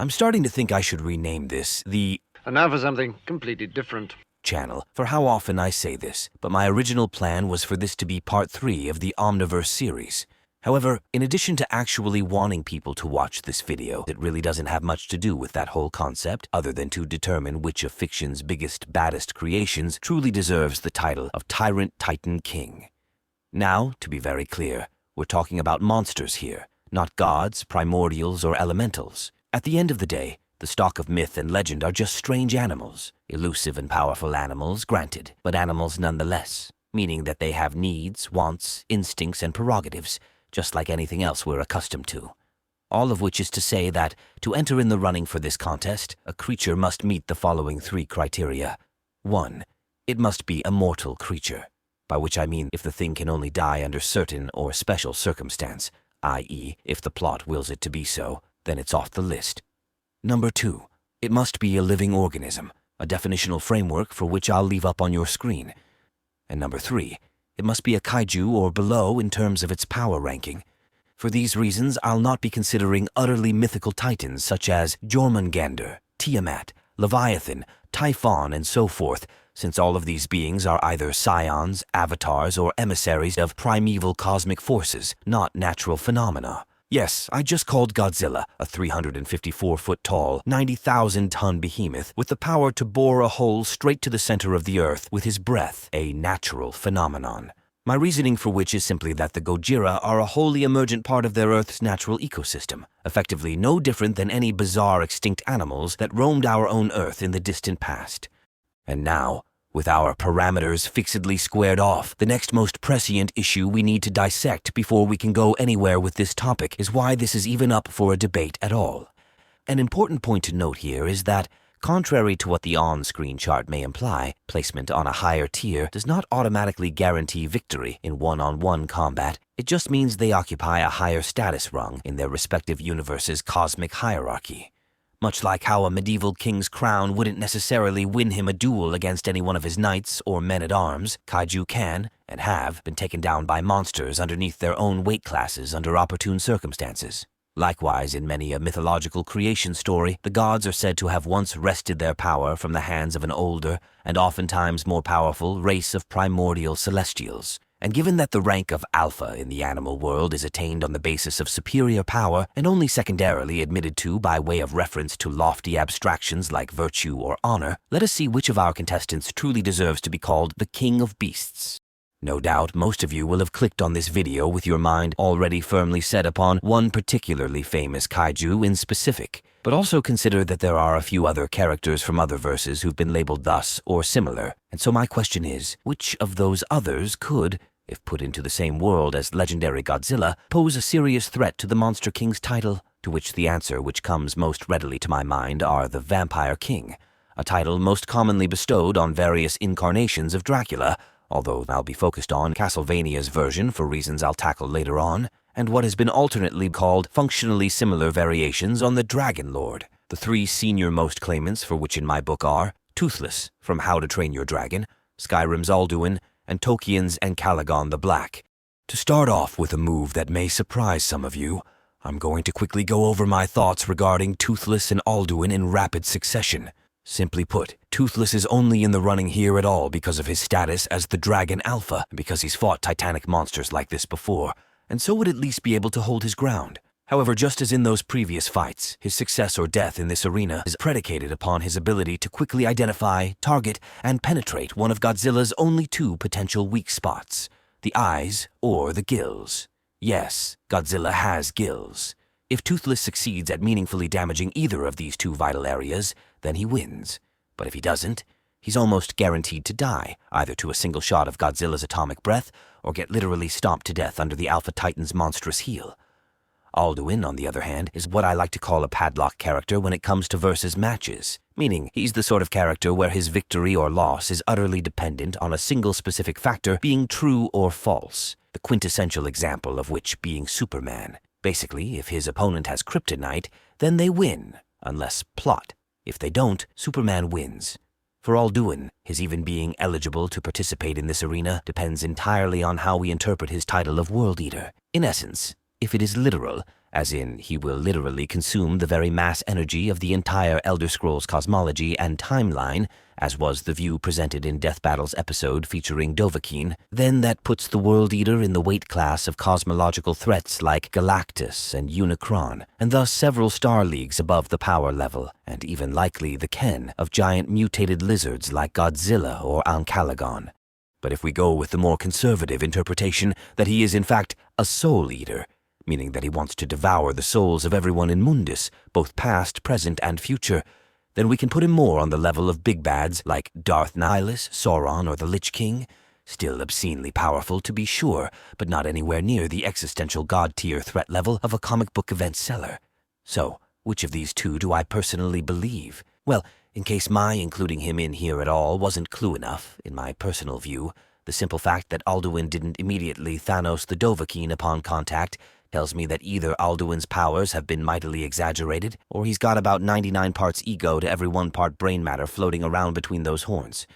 I'm starting to think I should rename this the And now for something completely different. channel for how often I say this, but my original plan was for this to be part 3 of the Omniverse series. However, in addition to actually wanting people to watch this video, it really doesn't have much to do with that whole concept, other than to determine which of fiction's biggest, baddest creations truly deserves the title of Tyrant Titan King. Now, to be very clear, we're talking about monsters here, not gods, primordials, or elementals. At the end of the day, the stock of myth and legend are just strange animals. Elusive and powerful animals, granted, but animals nonetheless, meaning that they have needs, wants, instincts, and prerogatives, just like anything else we're accustomed to. All of which is to say that, to enter in the running for this contest, a creature must meet the following 3 criteria. 1. It must be a mortal creature, by which I mean if the thing can only die under certain or special circumstance, i.e., if the plot wills it to be so, then it's off the list. Number 2. It must be a living organism, a definitional framework for which I'll leave up on your screen. And number 3. It must be a kaiju or below in terms of its power ranking. For these reasons, I'll not be considering utterly mythical titans such as Jormungandr, Tiamat, Leviathan, Typhon, and so forth, since all of these beings are either scions, avatars, or emissaries of primeval cosmic forces, not natural phenomena. Yes, I just called Godzilla a 354-foot-tall, 90,000-ton behemoth with the power to bore a hole straight to the center of the Earth with his breath, a natural phenomenon. My reasoning for which is simply that the Gojira are a wholly emergent part of their Earth's natural ecosystem, effectively no different than any bizarre extinct animals that roamed our own Earth in the distant past. And now, with our parameters fixedly squared off, the next most prescient issue we need to dissect before we can go anywhere with this topic is why this is even up for a debate at all. An important point to note here is that, contrary to what the on-screen chart may imply, placement on a higher tier does not automatically guarantee victory in one-on-one combat. It just means they occupy a higher status rung in their respective universe's cosmic hierarchy. Much like how a medieval king's crown wouldn't necessarily win him a duel against any one of his knights or men-at-arms, kaiju can, and have, been taken down by monsters underneath their own weight classes under opportune circumstances. Likewise, in many a mythological creation story, the gods are said to have once wrested their power from the hands of an older, and oftentimes more powerful, race of primordial celestials. And given that the rank of alpha in the animal world is attained on the basis of superior power and only secondarily admitted to by way of reference to lofty abstractions like virtue or honor, let us see which of our contestants truly deserves to be called the King of Beasts. No doubt most of you will have clicked on this video with your mind already firmly set upon one particularly famous kaiju in specific, but also consider that there are a few other characters from other verses who've been labeled thus or similar, and so my question is, which of those others could, if put into the same world as legendary Godzilla, pose a serious threat to the Monster King's title? To which the answer which comes most readily to my mind are the Vampire King, a title most commonly bestowed on various incarnations of Dracula, although I'll be focused on Castlevania's version for reasons I'll tackle later on, and what has been alternately called functionally similar variations on the Dragon Lord. The 3 senior-most claimants for which in my book are Toothless from How to Train Your Dragon, Skyrim's Alduin, and Tolkien's Ancalagon the Black. To start off with a move that may surprise some of you, I'm going to quickly go over my thoughts regarding Toothless and Alduin in rapid succession. Simply put, Toothless is only in the running here at all because of his status as the Dragon Alpha, and because he's fought titanic monsters like this before, and so would at least be able to hold his ground. However, just as in those previous fights, his success or death in this arena is predicated upon his ability to quickly identify, target, and penetrate one of Godzilla's only 2 potential weak spots, the eyes or the gills. Yes, Godzilla has gills. If Toothless succeeds at meaningfully damaging either of these 2 vital areas, then he wins. But if he doesn't, he's almost guaranteed to die, either to a single shot of Godzilla's atomic breath or get literally stomped to death under the Alpha Titan's monstrous heel. Alduin, on the other hand, is what I like to call a padlock character when it comes to versus matches, meaning he's the sort of character where his victory or loss is utterly dependent on a single specific factor being true or false, the quintessential example of which being Superman. Basically, if his opponent has kryptonite, then they win, unless plot. If they don't, Superman wins. For Alduin, his even being eligible to participate in this arena depends entirely on how we interpret his title of World Eater. In essence, if it is literal, as in he will literally consume the very mass energy of the entire Elder Scrolls cosmology and timeline, as was the view presented in Death Battle's episode featuring Dovahkiin, then that puts the World Eater in the weight class of cosmological threats like Galactus and Unicron, and thus several star leagues above the power level, and even likely the ken of giant mutated lizards like Godzilla or Ancalagon. But if we go with the more conservative interpretation that he is in fact a soul eater, meaning that he wants to devour the souls of everyone in Mundus, both past, present, and future, then we can put him more on the level of big bads like Darth Nihilus, Sauron, or the Lich King. Still obscenely powerful, to be sure, but not anywhere near the existential god-tier threat level of a comic book event seller. So, which of these two do I personally believe? Well, in case my including him in here at all wasn't clue enough, in my personal view, the simple fact that Alduin didn't immediately Thanos the Dovahkiin upon contact tells me that either Alduin's powers have been mightily exaggerated, or he's got about 99 parts ego to every 1 part brain matter floating around between those horns.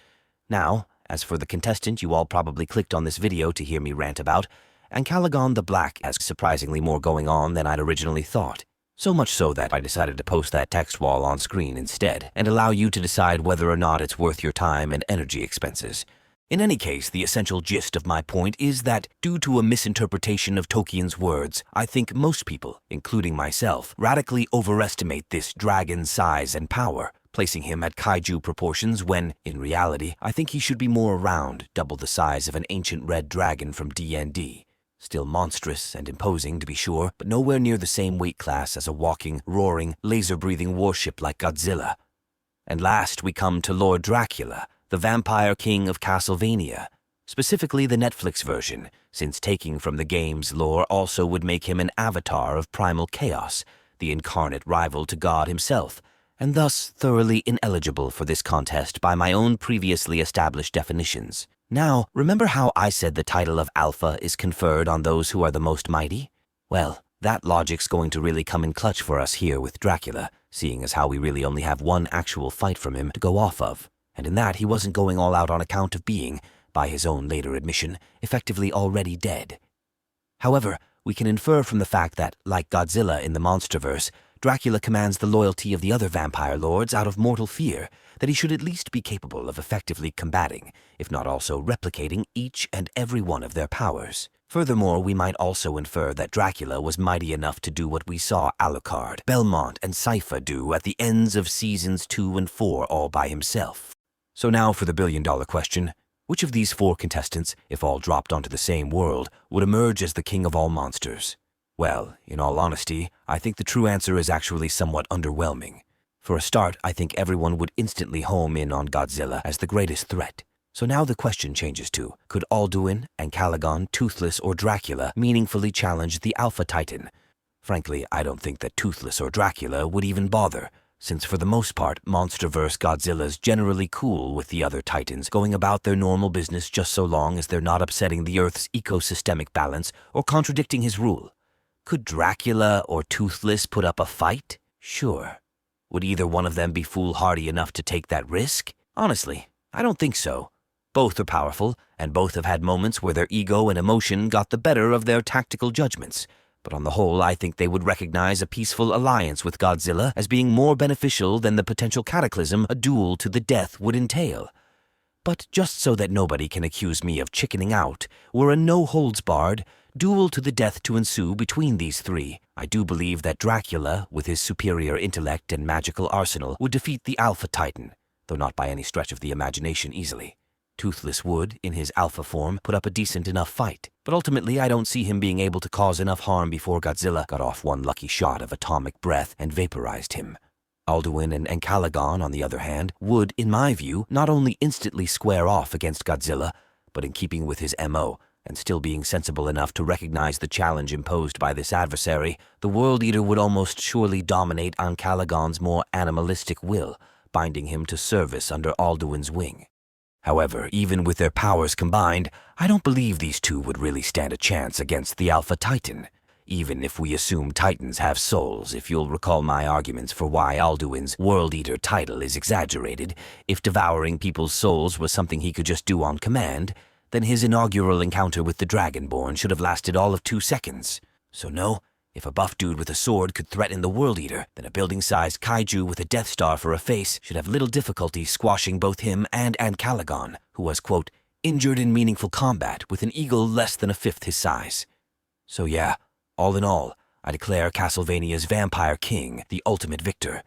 Now, as for the contestant you all probably clicked on this video to hear me rant about, Ancalagon the Black has surprisingly more going on than I'd originally thought. So much so that I decided to post that text wall on screen instead, and allow you to decide whether or not it's worth your time and energy expenses. In any case, the essential gist of my point is that, due to a misinterpretation of Tolkien's words, I think most people, including myself, radically overestimate this dragon's size and power, placing him at kaiju proportions when, in reality, I think he should be more around double the size of an ancient red dragon from D&D. Still monstrous and imposing, to be sure, but nowhere near the same weight class as a walking, roaring, laser-breathing warship like Godzilla. And last we come to Lord Dracula, the vampire king of Castlevania, specifically the Netflix version, since taking from the game's lore also would make him an avatar of primal chaos, the incarnate rival to God himself, and thus thoroughly ineligible for this contest by my own previously established definitions. Now, remember how I said the title of Alpha is conferred on those who are the most mighty? Well, that logic's going to really come in clutch for us here with Dracula, seeing as how we really only have one actual fight from him to go off of. And in that he wasn't going all out on account of being, by his own later admission, effectively already dead. However, we can infer from the fact that, like Godzilla in the Monsterverse, Dracula commands the loyalty of the other vampire lords out of mortal fear, that he should at least be capable of effectively combating, if not also replicating, each and every one of their powers. Furthermore, we might also infer that Dracula was mighty enough to do what we saw Alucard, Belmont, and Sypha do at the ends of seasons 2 and 4 all by himself. So now for the billion-dollar question. Which of these 4 contestants, if all dropped onto the same world, would emerge as the king of all monsters? Well, in all honesty, I think the true answer is actually somewhat underwhelming. For a start, I think everyone would instantly home in on Godzilla as the greatest threat. So now the question changes to, could Alduin, Ancalagon, Toothless, or Dracula meaningfully challenge the Alpha Titan? Frankly, I don't think that Toothless or Dracula would even bother, since for the most part, Monsterverse Godzilla's generally cool with the other Titans going about their normal business just so long as they're not upsetting the Earth's ecosystemic balance or contradicting his rule. Could Dracula or Toothless put up a fight? Sure. Would either one of them be foolhardy enough to take that risk? Honestly, I don't think so. Both are powerful, and both have had moments where their ego and emotion got the better of their tactical judgments. But on the whole, I think they would recognize a peaceful alliance with Godzilla as being more beneficial than the potential cataclysm a duel to the death would entail. But just so that nobody can accuse me of chickening out, were a no-holds-barred duel to the death to ensue between these 3, I do believe that Dracula, with his superior intellect and magical arsenal, would defeat the Alpha Titan, though not by any stretch of the imagination easily. Toothless would, in his alpha form, put up a decent enough fight, but ultimately I don't see him being able to cause enough harm before Godzilla got off one lucky shot of atomic breath and vaporized him. Alduin and Ancalagon, on the other hand, would, in my view, not only instantly square off against Godzilla, but in keeping with his MO, and still being sensible enough to recognize the challenge imposed by this adversary, the World Eater would almost surely dominate Ancalagon's more animalistic will, binding him to service under Alduin's wing. However, even with their powers combined, I don't believe these two would really stand a chance against the Alpha Titan, even if we assume Titans have souls. If you'll recall my arguments for why Alduin's World Eater title is exaggerated, if devouring people's souls was something he could just do on command, then his inaugural encounter with the Dragonborn should have lasted all of 2 seconds. So no, If a buff dude with a sword could threaten the World Eater, then a building-sized kaiju with a Death Star for a face should have little difficulty squashing both him and Ancalagon, who was, quote, injured in meaningful combat with an eagle less than a fifth his size. So yeah, all in all, I declare Castlevania's Vampire King the ultimate victor.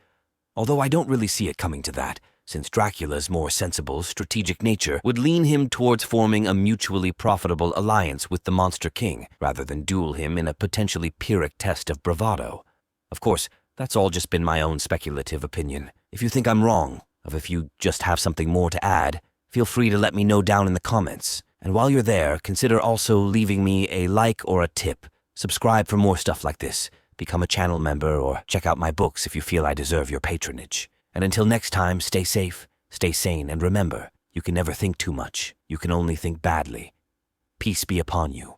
Although I don't really see it coming to that, since Dracula's more sensible, strategic nature would lean him towards forming a mutually profitable alliance with the Monster King, rather than duel him in a potentially Pyrrhic test of bravado. Of course, that's all just been my own speculative opinion. If you think I'm wrong, or if you just have something more to add, feel free to let me know down in the comments. And while you're there, consider also leaving me a like or a tip. Subscribe for more stuff like this, become a channel member, or check out my books if you feel I deserve your patronage. And until next time, stay safe, stay sane, and remember, you can never think too much. You can only think badly. Peace be upon you.